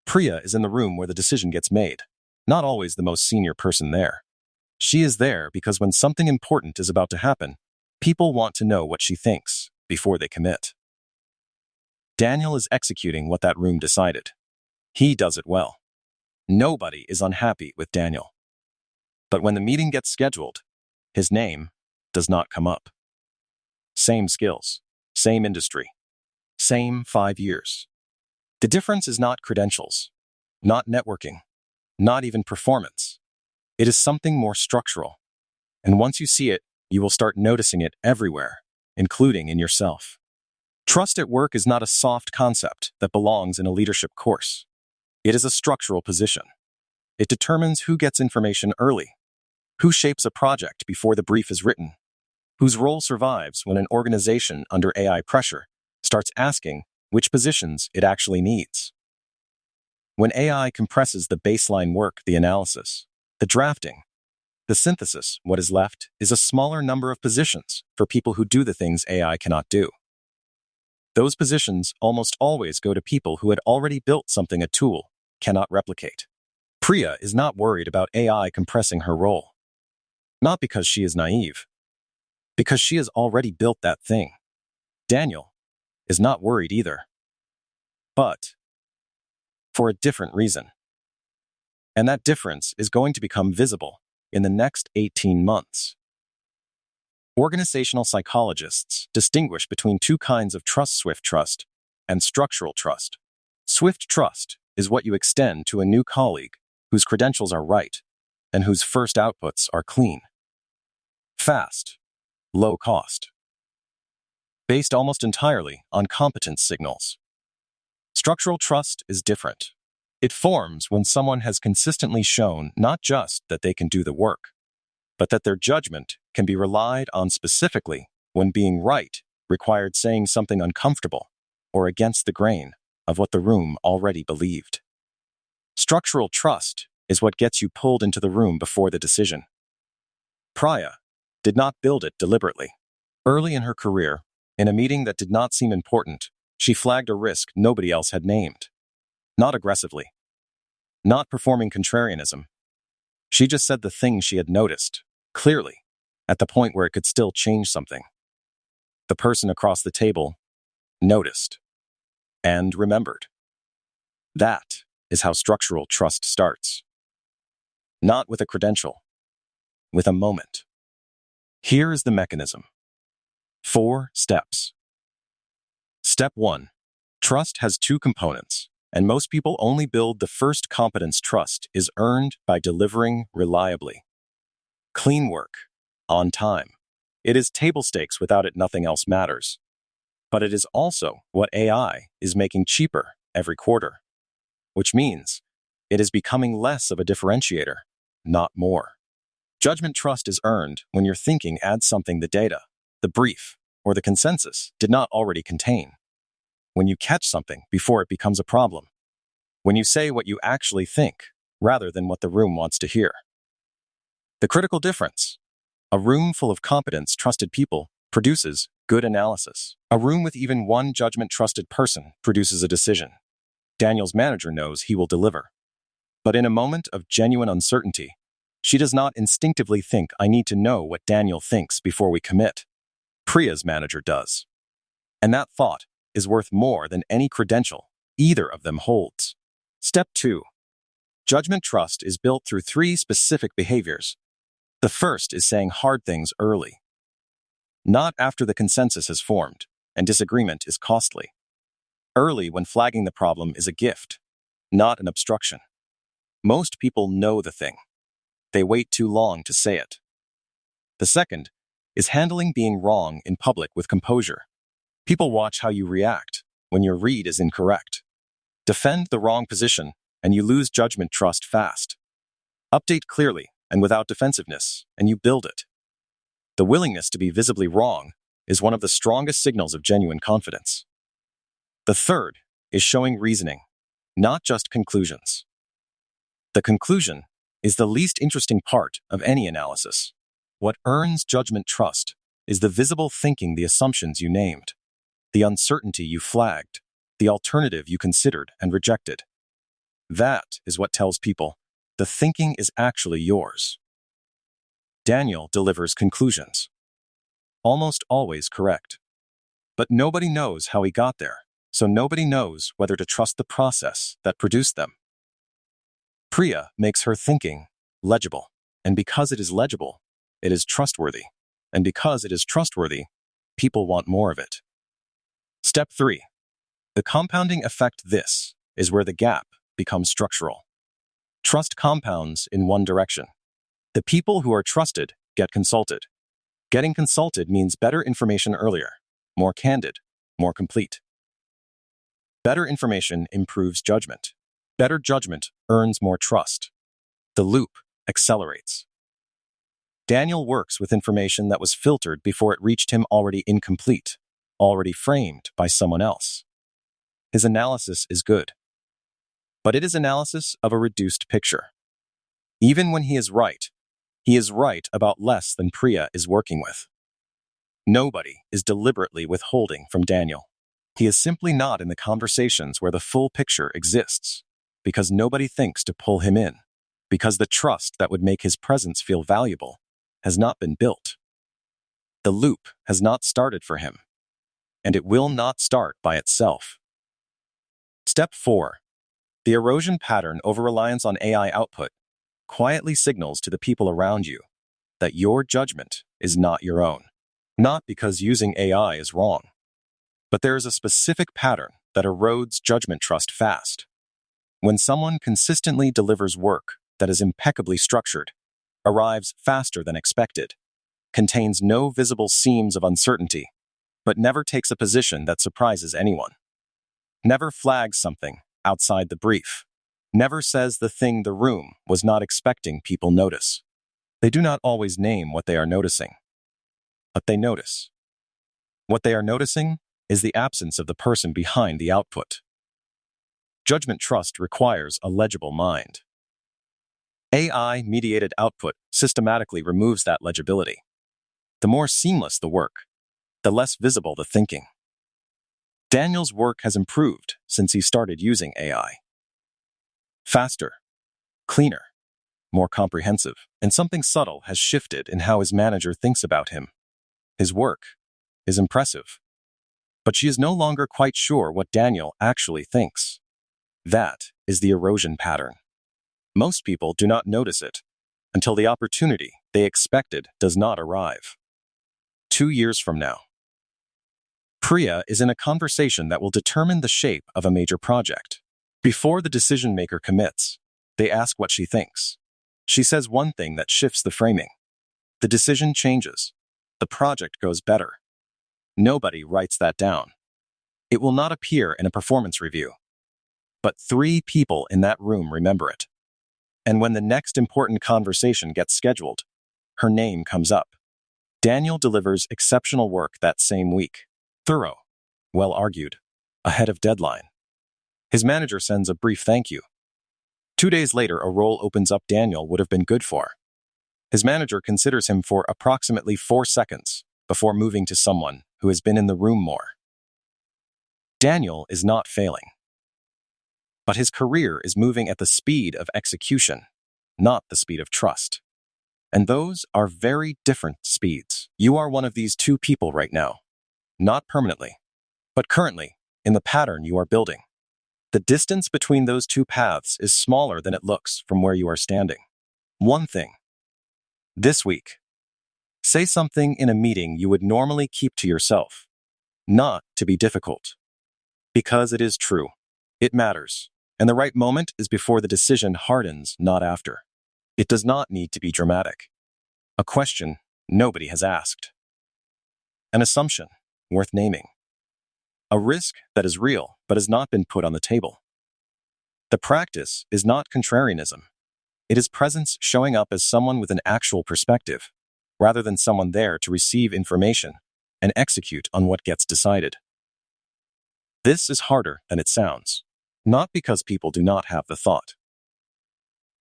Priya is in the room where the decision gets made, not always the most senior person there. She is there because when something important is about to happen, people want to know what she thinks before they commit. Daniel is executing what that room decided. He does it well. Nobody is unhappy with Daniel. But when the meeting gets scheduled, his name does not come up. Same skills, same industry, same 5 years. The difference is not credentials, not networking, not even performance. It is something more structural. And once you see it, you will start noticing it everywhere, including in yourself. Trust at work is not a soft concept that belongs in a leadership course. It is a structural position. It determines who gets information early, who shapes a project before the brief is written, whose role survives when an organization under AI pressure starts asking which positions it actually needs. When AI compresses the baseline work, the analysis, the drafting, the synthesis, what is left is a smaller number of positions for people who do the things AI cannot do. Those positions almost always go to people who had already built something a tool cannot replicate. Priya is not worried about AI compressing her role. Not because she is naive, because she has already built that thing. Daniel is not worried either, but for a different reason. And that difference is going to become visible in the next 18 months. Organizational psychologists distinguish between two kinds of trust: swift trust and structural trust. Swift trust is what you extend to a new colleague whose credentials are right and whose first outputs are clean, fast, low cost, based almost entirely on competence signals. Structural trust is different. It forms when someone has consistently shown not just that they can do the work, but that their judgment can be relied on specifically when being right required saying something uncomfortable or against the grain of what the room already believed. Structural trust is what gets you pulled into the room before the decision. Priya did not build it deliberately. Early in her career, in a meeting that did not seem important, she flagged a risk nobody else had named. Not aggressively, not performing contrarianism. She just said the thing she had noticed, clearly, at the point where it could still change something. The person across the table noticed and remembered. That is how structural trust starts. Not with a credential, with a moment. Here is the mechanism. 4 steps. Step 1. Trust has 2 components, and most people only build the first competence. Trust is earned by delivering reliably. Clean work, on time. It is table stakes. Without it, nothing else matters. But it is also what AI is making cheaper every quarter, which means it is becoming less of a differentiator, not more. Judgment trust is earned when your thinking adds something the data, the brief, or the consensus did not already contain. When you catch something before it becomes a problem. When you say what you actually think, rather than what the room wants to hear. The critical difference. A room full of competence trusted people produces good analysis. A room with even one judgment trusted person produces a decision. Daniel's manager knows he will deliver. But in a moment of genuine uncertainty, she does not instinctively think, I need to know what Daniel thinks before we commit. Priya's manager does. And that thought is worth more than any credential either of them holds. Step 2. Judgment trust is built through 3 specific behaviors. The first is saying hard things early. Not after the consensus has formed and disagreement is costly. Early when flagging the problem is a gift, not an obstruction. Most people know the thing. They wait too long to say it. The second is handling being wrong in public with composure. People watch how you react when your read is incorrect. Defend the wrong position and you lose judgment trust fast. Update clearly and without defensiveness, and you build it. The willingness to be visibly wrong is one of the strongest signals of genuine confidence. The third is showing reasoning, not just conclusions. The conclusion is the least interesting part of any analysis. What earns judgment trust is the visible thinking, the assumptions you named, the uncertainty you flagged, the alternative you considered and rejected. That is what tells people the thinking is actually yours. Daniel delivers conclusions, almost always correct. But nobody knows how he got there, so nobody knows whether to trust the process that produced them. Priya makes her thinking legible, and because it is legible, it is trustworthy, and because it is trustworthy, people want more of it. Step 3. The compounding effect. This is where the gap becomes structural. Trust compounds in one direction. The people who are trusted get consulted. Getting consulted means better information earlier, more candid, more complete. Better information improves judgment. Better judgment earns more trust. The loop accelerates. Daniel works with information that was filtered before it reached him already incomplete, already framed by someone else. His analysis is good, but it is analysis of a reduced picture. Even when he is right about less than Priya is working with. Nobody is deliberately withholding from Daniel. He is simply not in the conversations where the full picture exists, because nobody thinks to pull him in, because the trust that would make his presence feel valuable has not been built. The loop has not started for him, and it will not start by itself. Step 4. The erosion pattern over-reliance on AI output quietly signals to the people around you that your judgment is not your own. Not because using AI is wrong, but there is a specific pattern that erodes judgment trust fast. When someone consistently delivers work that is impeccably structured, arrives faster than expected, contains no visible seams of uncertainty, but never takes a position that surprises anyone, never flags something outside the brief, never says the thing the room was not expecting people notice. They do not always name what they are noticing, but they notice. What they are noticing is the absence of the person behind the output. Judgment trust requires a legible mind. AI-mediated output systematically removes that legibility. The more seamless the work, the less visible the thinking. Daniel's work has improved since he started using AI. Faster, cleaner, more comprehensive, and something subtle has shifted in how his manager thinks about him. His work is impressive, but she is no longer quite sure what Daniel actually thinks. That is the erosion pattern. Most people do not notice it until the opportunity they expected does not arrive. 2 years from now, Priya is in a conversation that will determine the shape of a major project. Before the decision maker commits, they ask what she thinks. She says one thing that shifts the framing. The decision changes. The project goes better. Nobody writes that down. It will not appear in a performance review. But 3 people in that room remember it. And when the next important conversation gets scheduled, her name comes up. Daniel delivers exceptional work that same week. Thorough, well argued, ahead of deadline. His manager sends a brief thank you. 2 days later, a role opens up Daniel would have been good for. His manager considers him for approximately 4 seconds before moving to someone who has been in the room more. Daniel is not failing, but his career is moving at the speed of execution, not the speed of trust. And those are very different speeds. You are one of these 2 people right now, not permanently, but currently in the pattern you are building. The distance between those 2 paths is smaller than it looks from where you are standing. One thing. This week, say something in a meeting you would normally keep to yourself, not to be difficult, because it is true. It matters, and the right moment is before the decision hardens, not after. It does not need to be dramatic. A question nobody has asked. An assumption worth naming. A risk that is real but has not been put on the table. The practice is not contrarianism. It is presence showing up as someone with an actual perspective, rather than someone there to receive information and execute on what gets decided. This is harder than it sounds, not because people do not have the thought.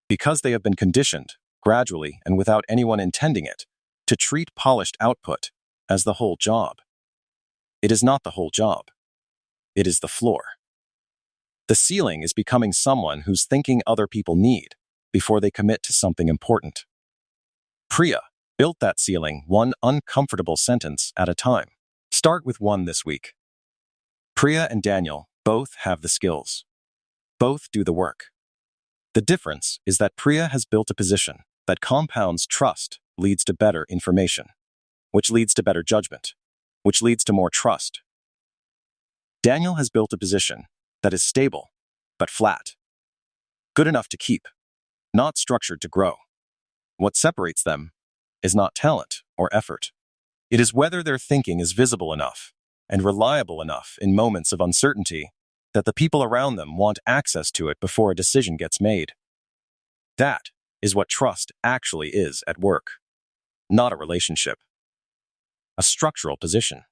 Because they have been conditioned, gradually and without anyone intending it, to treat polished output as the whole job. It is not the whole job. It is the floor. The ceiling is becoming someone who's thinking other people need before they commit to something important. Priya built that ceiling one uncomfortable sentence at a time. Start with one this week. Priya and Daniel both have the skills. Both do the work. The difference is that Priya has built a position that compounds trust, leads to better information, which leads to better judgment, which leads to more trust. Daniel has built a position that is stable, but flat. Good enough to keep, not structured to grow. What separates them is not talent or effort. It is whether their thinking is visible enough and reliable enough in moments of uncertainty that the people around them want access to it before a decision gets made. That is what trust actually is at work. Not a relationship. A structural position.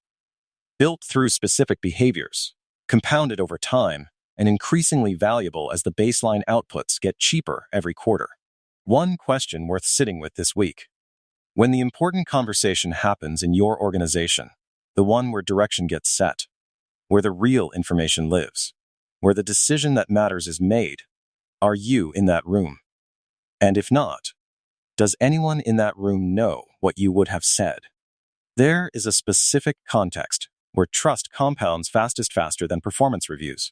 Built through specific behaviors, compounded over time, and increasingly valuable as the baseline outputs get cheaper every quarter. One question worth sitting with this week. When the important conversation happens in your organization, the one where direction gets set, where the real information lives, where the decision that matters is made, are you in that room? And if not, does anyone in that room know what you would have said? There is a specific context where trust compounds faster than performance reviews,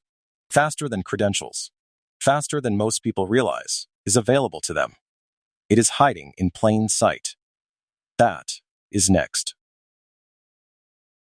faster than credentials, faster than most people realize is available to them. It is hiding in plain sight. That is next.